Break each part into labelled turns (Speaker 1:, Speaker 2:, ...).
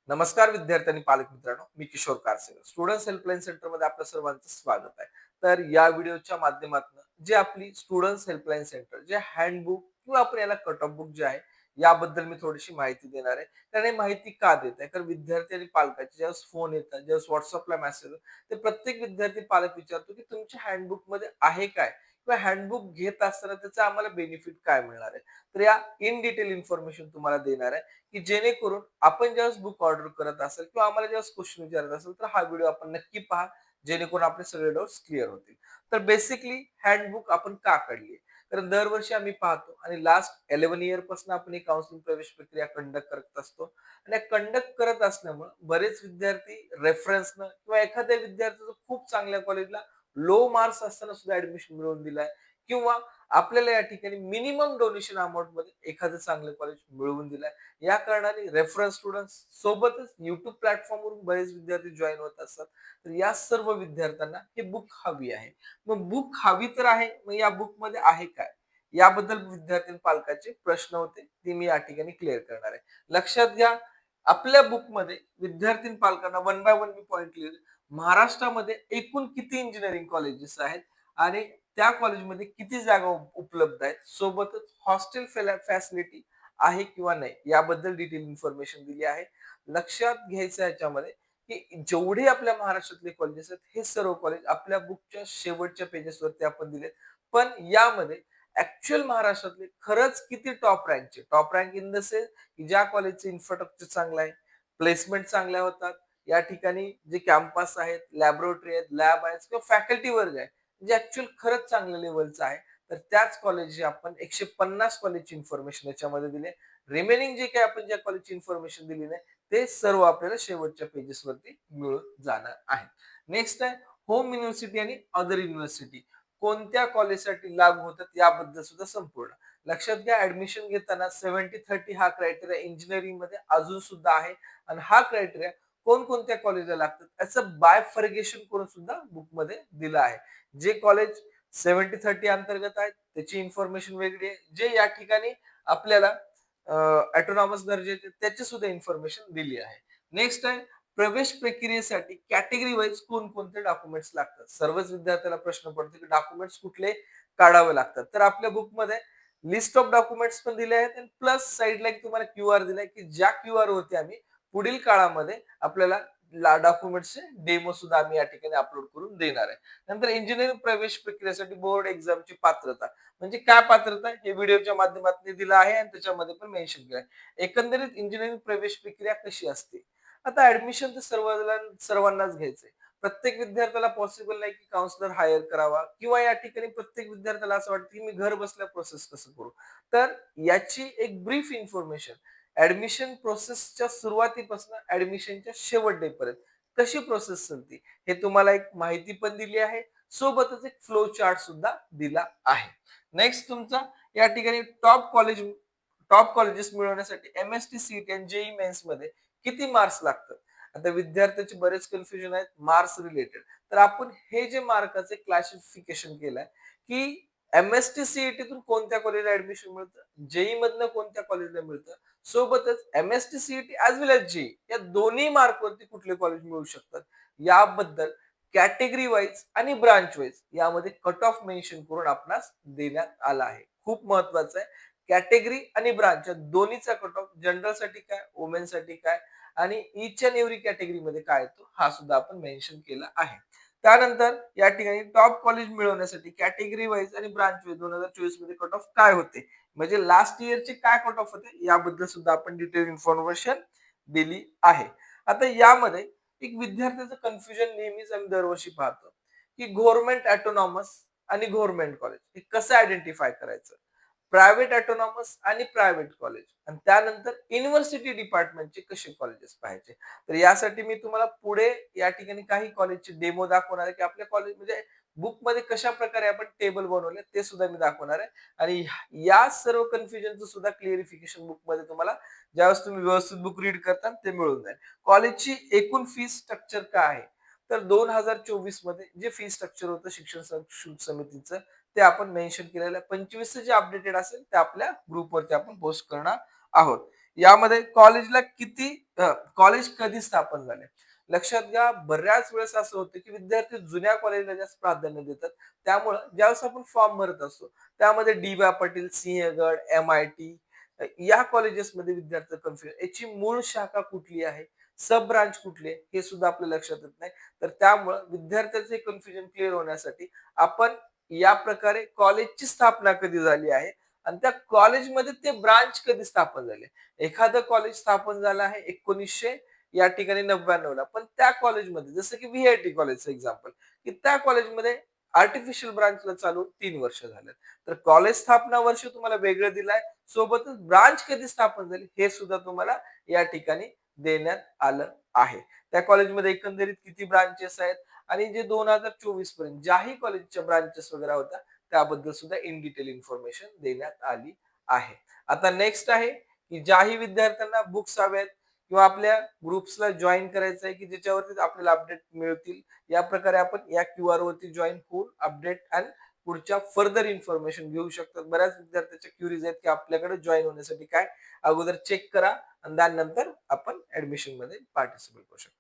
Speaker 1: नमस्कार विद्यार्थी आणि पालक मित्रांनो, मी किशोर कारसेकर. स्टुडंट्स हेल्पलाईन सेंटरमध्ये आपल्या सर्वांचं स्वागत आहे. तर या व्हिडिओच्या माध्यमातून जे आपली स्टुडंट्स हेल्पलाईन सेंटर, जे हँडबुक किंवा आपण याला कट ऑफ बुक जे आहे, याबद्दल मी थोडीशी माहिती देणार आहे. तर ही माहिती का देत आहे? कारण विद्यार्थी आणि पालकाचे ज्यावेळेस फोन येतात, ज्यावेळेस WhatsAppला मेसेज येतात, ते प्रत्येक विद्यार्थी पालक विचारतो, की तुमच्या हँडबुकमध्ये आहे काय? किंवा हँडबुक घेत असताना त्याचा आम्हाला बेनिफिट काय मिळणार आहे? तर या इन डिटेल इन्फॉर्मेशन तुम्हाला देणार आहे. की जेणेकरून आपण ज्यावेळेस बुक ऑर्डर करत असेल किंवा आम्हाला ज्यावेळेस क्वेश्चन विचारत असेल तर हा व्हिडिओ आपण नक्की पहा जेणेकरून आपले सगळे डाउट्स क्लिअर होतील. तर बेसिकली हँडबुक आपण का काढली? कारण दरवर्षी आम्ही पाहतो आणि लास्ट 11 इयर पासून आपण ही काउन्सिलिंग प्रवेश प्रक्रिया कंडक्ट करत असतो आणि कंडक्ट करत असल्यामुळे बरेच विद्यार्थी रेफरन्सनं किंवा एखाद्या विद्यार्थ्याचं खूप चांगल्या कॉलेजला लो मार्क्स असताना सुद्धा ऍडमिशन मिळवून दिलाय किंवा आपल्याला या ठिकाणी मिनिमम डोनेशन अमाउंट मध्ये एखादं चांगलं कॉलेज मिळवून दिलंय. या कारणाने रेफरन्स स्टुडंट्स सोबतच युट्यूब प्लॅटफॉर्मवरून बरेच विद्यार्थी जॉईन होत असतात. तर या सर्व विद्यार्थ्यांना हे बुक हवी आहे. मग बुक हवी तर आहे, मग या बुक मध्ये आहे काय? याबद्दल विद्यार्थी आणि पालकाचे प्रश्न होते, ते मी या ठिकाणी क्लिअर करणार आहे. लक्षात घ्या, आपल्या बुकमध्ये विद्यार्थी आणि पालकांना one by one me point clear. महाराष्ट्रामध्ये एकूण किती इंजिनिअरिंग कॉलेजेस आहेत आणि त्या कॉलेजमध्ये किती जागा उपलब्ध आहेत, सोबतच हॉस्टेल फॅसिलिटी आहे किंवा नाही याबद्दल डिटेल इन्फॉर्मेशन दिली आहे. लक्षात घ्यायचं याच्यामध्ये की जेवढे आपल्या महाराष्ट्रातले कॉलेजेस आहेत हे सर्व कॉलेज आपल्या बुकच्या शेवटच्या पेजेसवरती आपण दिलेत. पण यामध्ये ऍक्च्युअल महाराष्ट्रातले खरंच किती top rank in the sense की ज्या कॉलेजचे इन्फ्रास्ट्रक्चर चांगलं आहे, प्लेसमेंट चांगल्या होतात, या ठिकाणी जे कॅम्पस आहेत, लॅबोरेटरी आहेत, लॅब आहेत किंवा फॅकल्टी वर्ग आहे, जे ऍक्च्युअल खरंच चांगल्या लेवलचं आहे. तर त्याच कॉलेजची आपण 150 कॉलेजची इन्फॉर्मेशन याच्यामध्ये दिली. रिमेनिंग जे काही आपण ज्या कॉलेजची इन्फॉर्मेशन दिली नाही ते सर्व आपल्याला शेवटच्या पेजेस वरती मिळून जाणार आहे. नेक्स्ट आहे होम युनिव्हर्सिटी आणि अदर युनिव्हर्सिटी कोणत्या कॉलेजसाठी लागू होतात याबद्दल सुद्धा संपूर्ण. लक्षात घ्या, ऍडमिशन घेताना 70-30 हा क्रायटेरिया इंजिनिअरिंग मध्ये अजून सुद्धा आहे आणि हा क्रायटेरिया कोणकोणत्या कॉलेजला लागतात याचं बायफर्गेशन करून सुद्धा बुक मध्ये दिलं आहे. जे कॉलेज 70-30 अंतर्गत आहेत त्याची इन्फॉर्मेशन वेगळी आहे. जे या ठिकाणी आपल्याला ऑटोनॉमस दर्जाचे त्याची सुद्धा इन्फॉर्मेशन दिली आहे. नेक्स्ट आहे प्रवेश प्रक्रियेसाठी कॅटेगरी वाईज कोणकोणते डॉक्युमेंट्स लागतात. सर्वच विद्यार्थ्याला प्रश्न पडतो की डॉक्युमेंट्स कुठले काढावे लागतात. तर आपल्या बुकमध्ये लिस्ट ऑफ डॉक्युमेंट्स पण दिले आहेत आणि प्लस साइडला एक तुम्हाला क्यूआर दिलाय की ज्या क्यूआर वरती आम्ही पुढील काळामध्ये आपल्याला डॉक्युमेंट्सचे डेमो सुद्धा आम्ही या ठिकाणी अपलोड करून देणार आहे. नंतर इंजिनिअरिंग प्रवेश प्रक्रियेसाठी बोर्ड एक्झामची पात्रता म्हणजे काय पात्रता हे व्हिडिओच्या माध्यमातून दिलं आहे आणि त्याच्यामध्ये पण मेन्शन केलं आहे. एकंदरीत इंजिनिअरिंग प्रवेश प्रक्रिया कशी असते? आता ऍडमिशन तर सर्वांनाच घ्यायचंय. प्रत्येक विद्यार्थ्याला पॉसिबल नाही की काउन्सिलर हायर करावा किंवा या ठिकाणी प्रत्येक विद्यार्थ्याला असं वाटतं की मी घर बसल्या प्रोसेस कसं करू. तर याची एक ब्रीफ इन्फॉर्मेशन ऍडमिशन प्रोसेसच्या सुरुवातीपासून ऍडमिशनच्या शेवट डे पर्यंत कशी प्रोसेस चालते हे तुम्हाला एक माहिती पण दिली आहे. सोबतच एक फ्लो चार्ट सुद्धा दिला आहे. नेक्स्ट तुमचा या ठिकाणी टॉप कॉलेजेस मिळवण्यासाठी एमएसटी सीईटी आणि जेई मेन्स मध्ये किती मार्क्स लागतात. आता विद्यार्थ्याचे बरेच कन्फ्युजन आहेत मार्क्स रिलेटेड. तर आपण हे जे मार्काचे क्लासिफिकेशन केलंय की एमएसटी सीईटीतून कोणत्या कॉलेजला ऍडमिशन मिळतं, जेई मधनं कोणत्या कॉलेजला मिळतं, सोबतच एमएसटी सीईटी ऍज वेल एज जेई या दोन्ही मार्क वरती कुठले कॉलेज मिळू शकतात याबद्दल कॅटेगरी वाईज आणि ब्रांच वाईज यामध्ये कट ऑफ मेन्शन करून आपणास देण्यात आला आहे. खूप महत्वाचं आहे. कॅटेगरी आणि ब्रांच या दोन्हीचा कट ऑफ जनरल साठी काय, वुमेन साठी काय आणि इच अँड एव्हरी कॅटेगरी मध्ये काय येतो हा सुद्धा आपण मेन्शन केला आहे. त्यानंतर या ठिकाणी टॉप कॉलेज मिळवण्यासाठी कॅटेगरी वाईज आणि ब्रांच वाईज 2024 मध्ये कट ऑफ काय होते, म्हणजे लास्ट इयरचे काय कट ऑफ होते याबद्दल सुद्धा आपण डिटेल इन्फॉर्मेशन दिली आहे. आता यामध्ये एक विद्यार्थ्याचं कन्फ्युजन नेहमीच आम्ही दरवर्षी पाहतो की गव्हर्नमेंट ऑटोनॉमस आणि गव्हर्नमेंट कॉलेज हे कसं आयडेंटिफाय करायचं. प्रायव्हेट ऑटोनॉमस आणि प्रायव्हेट कॉलेज आणि त्यानंतर युनिव्हर्सिटी डिपार्टमेंटचे कसे कॉलेजेस पाहायचे. तर यासाठी मी तुम्हाला पुढे या ठिकाणी काही कॉलेजचे डेमो दाखवणार आहे की आपल्या कॉलेज म्हणजे बुक मध्ये कशा प्रकारे आपण टेबल बनवले ते सुद्धा मी दाखवणार आहे. आणि या सर्व कन्फ्युजनचं सुद्धा क्लिअरिफिकेशन बुक मध्ये तुम्हाला ज्यावेळेस तुम्ही व्यवस्थित बुक रीड करता ते मिळून जाईल. कॉलेजची एकूण फी स्ट्रक्चर काय आहे, तर 2024 मध्ये जे फी स्ट्रक्चर होतं शिक्षण शुल्क समितीचं ते आपण मेन्शन केलेलं आहे. 25 जे अपडेटेड असेल ते आपल्या ग्रुपवरती आपण पोस्ट करणार आहोत. यामध्ये कॉलेजला कॉलेज कधी स्थापन झाले? लक्षात घ्या, बऱ्याच वेळेस असं होतं, की विद्यार्थी जुन्या कॉलेजला जास्त प्राधान्य देतात. त्यामुळं ज्यावेळेस आपण फॉर्म भरत असतो, त्यामध्ये डी.वाय पाटील, सिंहगड, एम-आय-टी या कॉलेजेसमध्ये विद्यार्थी कन्फ्युजन याची मूळ शाखा कुठली आहे? सब ब्रांच कुठली आहे? हे सुद्धा आपल्या लक्षात येत नाही. तर त्यामुळं विद्यार्थ्यांचे कन्फ्युजन क्लिअर होण्यासाठी आपण या प्रकारे कॉलेजची स्थापना कधी झाली आहे आणि त्या कॉलेजमध्ये ते ब्रांच कधी स्थापन झाले. एखादं कॉलेज स्थापन झालं आहे 1900 या ठिकाणी 99 ला. पण त्या कॉलेजमध्ये जसं की व्ही-आय-टी कॉलेजचं एक्झाम्पल, की त्या कॉलेजमध्ये आर्टिफिशियल ब्रांचला चालून 3 वर्ष झालेत. तर कॉलेज स्थापना वर्ष तुम्हाला वेगळं दिलंय. सोबतच ब्रांच कधी स्थापन झाली हे सुद्धा तुम्हाला या ठिकाणी देण्यात आलं आहे. त्या कॉलेजमध्ये एकंदरीत किती ब्रांचेस आहेत आणि जे 2024 पर्यंत ज्याही कॉलेजच्या ब्रांचेस वगैरे होत्या त्याबद्दल सुद्धा इन डिटेल इन्फॉर्मेशन देण्यात आली आहे. आता नेक्स्ट आहे की ज्याही विद्यार्थ्यांना बुक्स हव्यात किंवा आपल्या ग्रुप्सला जॉइन करायचं आहे की ज्याच्यावरती आपल्याला अपडेट मिळतील. या प्रकारे आपण या क्यूआर वरती जॉइन होऊन अपडेट आणि पुढच्या फर्दर इन्फॉर्मेशन घेऊ शकतात. बऱ्याच विद्यार्थ्यांच्या क्युरीज आहेत की आपल्याकडे जॉइन होण्यासाठी काय अगोदर चेक करा आणि त्यानंतर आपण ऍडमिशन मध्ये पार्टिसिपेट करू शकतात.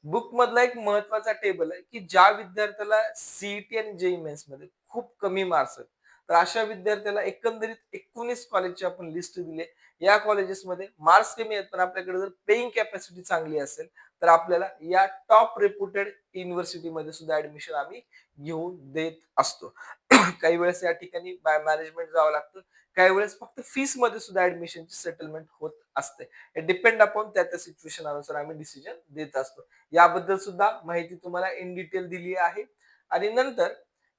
Speaker 1: बुक मधला एक महत्वाचा टेबल आहे की ज्या विद्यार्थ्याला सीईटी आणि जेईई मेन्स मध्ये खूप कमी मार्क्स आहेत तर अशा विद्यार्थ्याला एकंदरीत 19 कॉलेजची आपण लिस्ट दिली. या कॉलेजेसमध्ये मार्क्स कमी आहेत पण आपल्याकडे जर पेइंग कॅपॅसिटी चांगली असेल तर आपल्याला या टॉप रेप्युटेड युनिव्हर्सिटी मध्ये सुद्धा ऍडमिशन आम्ही घेऊन देत असतो. काही वेळेस या ठिकाणी बाय मॅनेजमेंट जावं लागतं. काही वेळेस फक्त फीस मध्ये सुद्धा ऍडमिशनची सेटलमेंट होत असते. हे डिपेंड अपॉन त्या सिच्युएशन अनुसार आम्ही डिसिजन देत असतो. याबद्दल सुद्धा माहिती तुम्हाला इन डिटेल दिली आहे. आणि नंतर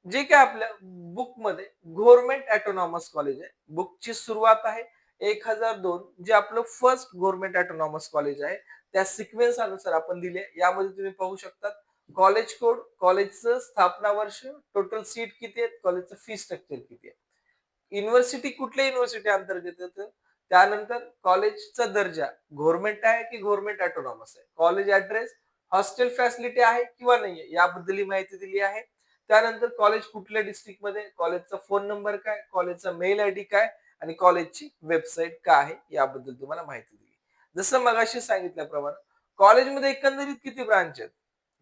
Speaker 1: जे काही आपल्या बुकमध्ये गव्हर्नमेंट ऑटोनॉमस कॉलेज आहे. बुकची सुरुवात आहे 1002 जे आपलं फर्स्ट गव्हर्नमेंट ऑटोनॉमस कॉलेज आहे. त्या सिक्वेन्स अनुसार आपण दिले. यामध्ये तुम्ही पाहू शकता कॉलेज कोड, कॉलेजचं स्थापना वर्ष, टोटल सीट किती आहेत, कॉलेजचं फी स्ट्रक्चर किती आहे. युनिव्हर्सिटी कुठल्या युनिव्हर्सिटी अंतर्गत येतं. त्यानंतर कॉलेजचा दर्जा गव्हर्नमेंट आहे की गव्हर्नमेंट ऑटोनॉमस आहे. कॉलेज ऍड्रेस, हॉस्टेल फॅसिलिटी आहे किंवा नाहीये याबद्दल ही माहिती दिली आहे. त्यानंतर कॉलेज कुठल्या डिस्ट्रिक्ट मध्ये, कॉलेजचा फोन नंबर काय, कॉलेजचा मेल आयडी काय आणि कॉलेजची वेबसाईट काय आहे याबद्दल तुम्हाला माहिती दिली. जसं मगाशी सांगितल्याप्रमाणे कॉलेजमध्ये एकंदरीत किती ब्रांच आहेत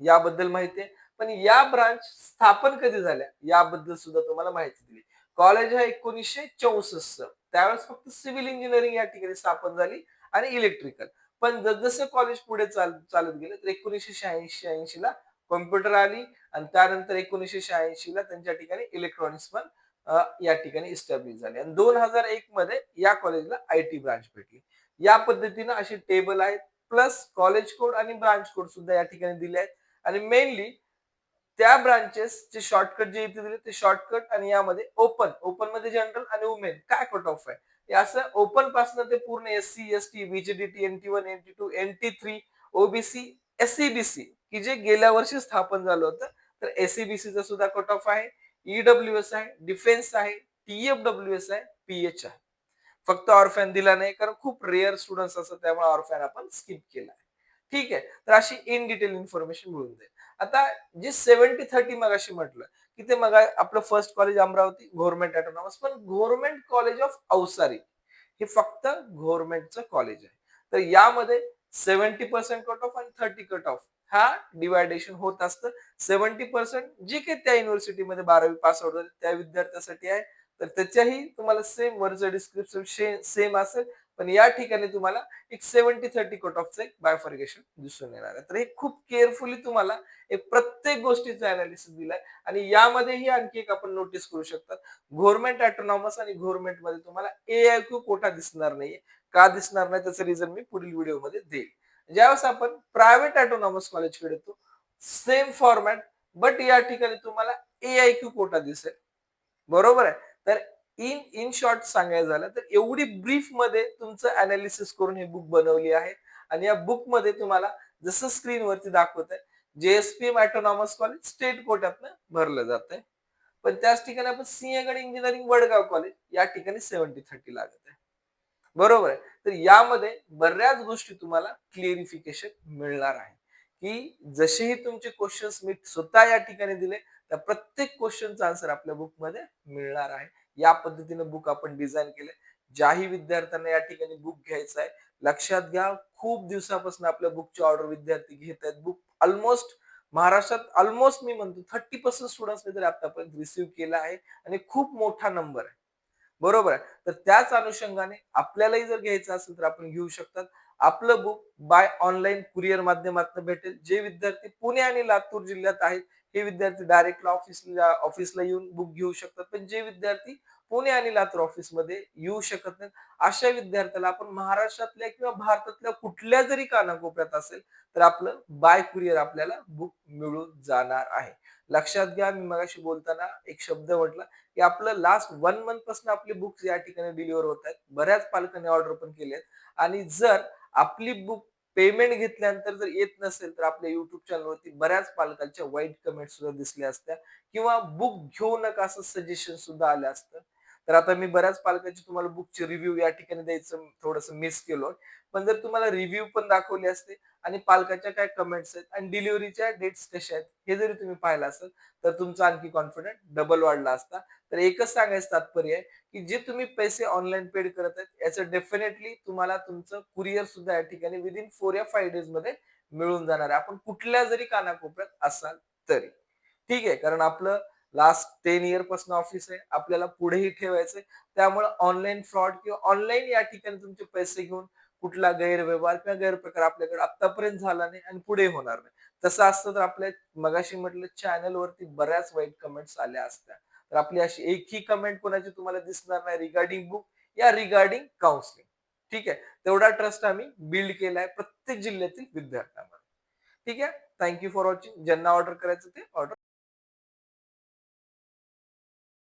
Speaker 1: याबद्दल माहिती आहे. पण या ब्रांच स्थापन कधी झाल्या याबद्दल सुद्धा तुम्हाला माहिती दिली. कॉलेज हा 1964 त्यावेळेस फक्त सिव्हिल इंजिनिअरिंग या ठिकाणी स्थापन झाली आणि इलेक्ट्रिकल. पण जसं कॉलेज पुढे चालत गेलं तर 1986-80 ला कॉम्प्युटर आली आणि त्यानंतर 1986 ला त्यांच्या ठिकाणी इलेक्ट्रॉनिक्स पण या ठिकाणी इस्टॅब्लिश झाले आणि 2001 मध्ये या कॉलेजला आयटी ब्रांच भेटली. या पद्धतीनं असे टेबल आहेत प्लस कॉलेज कोड आणि ब्रांच कोड सुद्धा या ठिकाणी दिले आहेत आणि मेनली त्या ब्रांचेसचे शॉर्टकट जे इथे दिले ते शॉर्टकट आणि यामध्ये ओपन मध्ये जनरल आणि वुमेन काय कट ऑफ आहे हे असं ओपन पासून ते पूर्ण एससी एसटी बीजीडीटी NT1 NT2 NT3 OBC SCBC की जे गेल्या वर्षी स्थापन झालं होतं तर SCBC चा सुद्धा कट ऑफ आहे. ईडब्ल्यूएस आहे, डिफेन्स आहे, TFWS आहे, PH आहे. फक्त ऑरफॅन दिला नाही कारण खूप रेअर स्टुडंट्स असतात त्यामुळे ऑरफॅन आपण स्किप केला आहे. ठीक आहे. तर अशी इन डिटेल इन्फॉर्मेशन मिळून जाईल. आता जे 70-30 मगाशी म्हटलं, की ते मग आपलं first college Amravati government autonomous पण गव्हर्नमेंट कॉलेज ऑफ अवसारी हे फक्त गव्हर्नमेंटचं कॉलेज आहे. तर यामध्ये 70% कट ऑफ आणि 30 कट ऑफ हा डिवायडेशन होत असतं. 70% जे काही त्या युनिव्हर्सिटीमध्ये 12वी पास आउट झाले त्या विद्यार्थ्यासाठी आहे. तर त्याच्याही तुम्हाला सेम वरचं डिस्क्रिप्शन सेम असेल. पण या ठिकाणी तुम्हाला एक 70-30 कट ऑफचं एक बायफर्गेशन दिसून येणार आहे. तर हे खूप केअरफुली तुम्हाला एक प्रत्येक गोष्टीचा अनालिसिस दिलाय आणि यामध्येही आणखी एक आपण नोटीस करू शकता. गव्हर्नमेंट ऑटोनॉमस आणि गव्हर्नमेंट मध्ये तुम्हाला AIQ कोटा दिसणार नाहीये. का दिसणार नाही त्याचं रिझन मी पुढील व्हिडिओमध्ये देईल. ज्यावेळेस आपण प्रायव्हेट ऑटोनॉमस कॉलेजकडे येतो सेम फॉर्मॅट बट या ठिकाणी तुम्हाला AIQ कोटा दिसेल. बरोबर आहे. तर इन शॉर्ट सांगायचं झालं तर एवढी ब्रीफ मध्ये तुमचं अनालिसिस करून ही बुक बनवली आहे आणि या बुक मध्ये तुम्हाला जसं स्क्रीनवरती दाखवत आहे JSPM ऑटोनॉमस कॉलेज स्टेट कोट्यातनं भरलं जात आहे. पण त्याच ठिकाणी आपण सिंहगड इंजिनिअरिंग वडगाव कॉलेज या ठिकाणी 70-30 लागत आहे. बरोबर आहे. तर यामध्ये बऱ्याच गोष्टी तुम्हाला क्लिअरिफिकेशन मिळणार आहे, की जसेही तुमचे क्वेश्चन्स मी स्वतः या ठिकाणी दिले, त्या प्रत्येक क्वेश्चनचा आन्सर आपल्या बुकमध्ये मिळणार आहे. या पद्धतीने बुक आपण डिझाइन केले. ज्याही विद्यार्थ्यांना या ठिकाणी बुक घ्यायचं आहे, लक्षात घ्या खूप दिवसापासून आपल्या बुकची ऑर्डर विद्यार्थी घेत आहेत. बुक ऑलमोस्ट महाराष्ट्रात ऑलमोस्ट मी म्हणतो 30% स्टुडंट्सनी तरी आतापर्यंत रिसीव्ह केला आहे आणि खूप मोठा नंबर आहे. बरोबर आहे. तर त्याच अनुषंगाने आपल्यालाही जर घ्यायचं असेल तर आपण घेऊ शकतात. आपलं बुक बाय ऑनलाईन कुरिअर माध्यमातून भेटेल. जे विद्यार्थी पुणे आणि लातूर जिल्ह्यात आहेत, हे विद्यार्थी डायरेक्ट ऑफिसला येऊन बुक घेऊ शकतात. पण जे विद्यार्थी पुणे आणि लातूर ऑफिसमध्ये येऊ शकत नाहीत, अशा विद्यार्थ्याला आपण महाराष्ट्रातल्या किंवा भारतातल्या कुठल्या जरी कानाकोपऱ्यात असेल, तर आपलं बाय कुरिअर आपल्याला बुक मिळून जाणार आहे. लक्षात घ्या, मी मगाशी बोलताना एक शब्द म्हटला, की आपलं लास्ट 1 मंथ पासून आपली बुक्स या ठिकाणी डिलिव्हर होत आहेत. बऱ्याच पालकांनी ऑर्डर पण केली आहेत आणि जर आपली बुक पेमेंट घेतल्यानंतर जर येत नसेल, तर आपल्या YouTube चॅनलवरती बऱ्याच पालकांच्या वाईट कमेंट्स सुद्धा दिसल्या असत्या किंवा बुक घेऊ नका असं सजेशन सुद्धा आलं असतं. तर आता मी बऱ्याच पालकांची तुम्हाला बुकचे रिव्ह्यू या ठिकाणी द्यायचं थोडंसं मिस केलं. पण जर तुम्हाला रिव्ह्यू पण दाखवले असते आणि पालकाच्या काय कमेंट्स आहेत आणि डिलिव्हरीच्या डेट्स कशा आहेत, हे जरी तुम्ही पाहिलं असेल, तर तुमचा आणखी कॉन्फिडन्स डबल वाढला असता. तर एकच सांगायचं तात्पर्य आहे, की जे तुम्ही पैसे ऑनलाईन पेड करत आहेत, याचं डेफिनेटली तुम्हाला तुमचं कुरिअर सुद्धा या ठिकाणी विदिन 4 या 5 डेजमध्ये मिळून जाणार आहे. आपण कुठल्या जरी कानाकोपऱ्यात असाल तरी. ठीक आहे. कारण आपलं लास्ट 10 इयर पासून ऑफिस आहे. आपल्याला पुढेही ठेवायचंय. त्यामुळे ऑनलाईन फ्रॉड किंवा ऑनलाईन या ठिकाणी तुमचे पैसे घेऊन कुठला गैरव्यवहार किंवा गैरप्रकार आपल्याकडे आत्तापर्यंत झाला नाही आणि पुढे होणार नाही. तसं असतं तर आपल्या मगाशी म्हटलं चॅनलवरती बऱ्याच वाईट कमेंट्स आल्या असत्या. तर आपली अशी एकही कमेंट कोणाची तुम्हाला दिसणार नाही रिगार्डिंग बुक या रिगार्डिंग काउन्सिलिंग. ठीक आहे. तेवढा ट्रस्ट आम्ही बिल्ड केलाय प्रत्येक जिल्ह्यातील विद्यार्थ्यांवर. ठीक आहे. Thank you for watching. ज्यांना ऑर्डर करायचं ते ऑर्डर